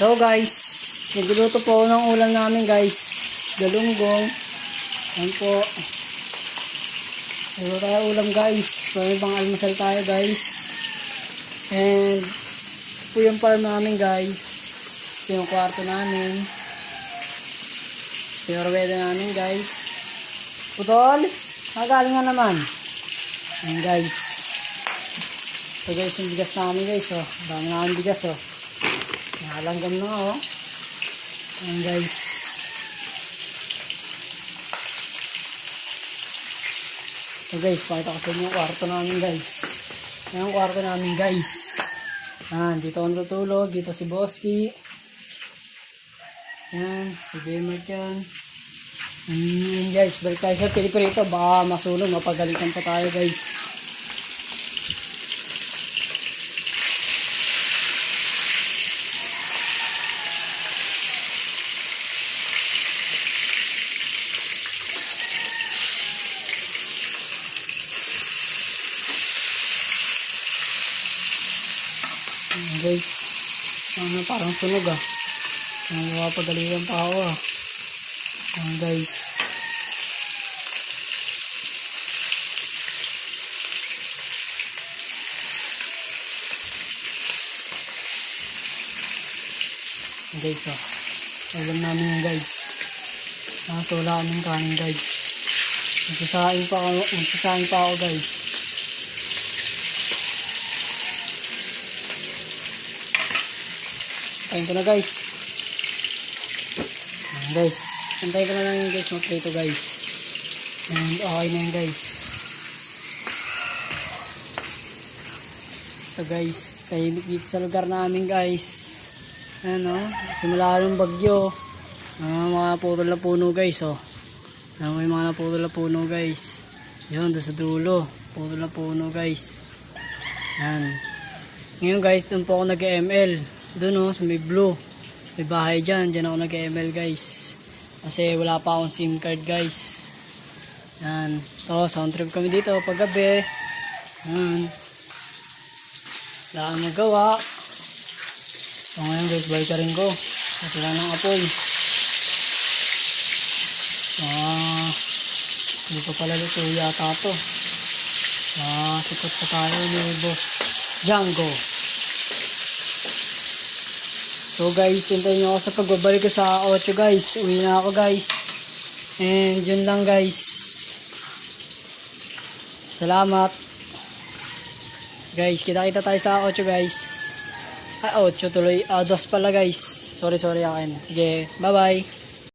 So guys, nagluluto po ng ulam namin guys. Galunggong. Yan po. Nagluluto tayo ulam guys. May pang almusal tayo guys. And po yung farm namin guys. Ito yung kwarto namin. Ito yung ruweda namin guys. Putol, magaling na naman. Yan guys. Ito guys yung bigas namin guys. Oh. Dami namin bigas oh. Nalanggam na oh. Yan guys. So guys, pakita ko sa inyo yung kwarto namin guys. Yan yung kwarto namin guys. Yan, dito ako natutulog. Dito si Boski. Yan, si J-Mark yan. Yan guys, balik tayo sa piliprito. Baka masunog, mapagalitan pa tayo guys. Guys, parang sunog ah. Mapagalitan pa ako ah. Guys. Guys ah. Alam namin yan guys. So wala kaming kanin guys. Magsasaing pa ako guys. Kain ko na guys. Ayan guys. Antay ko na lang yun guys. Mag-prito guys. And okay na yun guys. So guys. Tahimik dito sa lugar namin guys. Ayan o. Simula yung bagyo. Mga putol na puno guys o. May mga naputol na puno guys. Yun doon sa dulo. Putol na puno guys. Ayan. Ngayon guys. Doon po ako nag-ML. Doon sa may blue. May bahay dyan. Dyan ako nag-ML guys. Kasi wala pa akong SIM card guys. Yan. So, sound trip kami dito paggabi. Yan. Wala akong magawa. So, ngayon guys, balik ka rin ko. Kasi wala ng apoy. Hindi pa pala luto yata to. Sikot pa tayo ni Boss Django. So guys, hintayin nyo ako sa pagbabalik ko sa 8 guys. Uwi na ako guys. And yun lang guys. Salamat. Guys, kita-kita tayo sa 8 guys. 8 tuloy. 2 pala guys. Sorry akin. Sige, bye bye.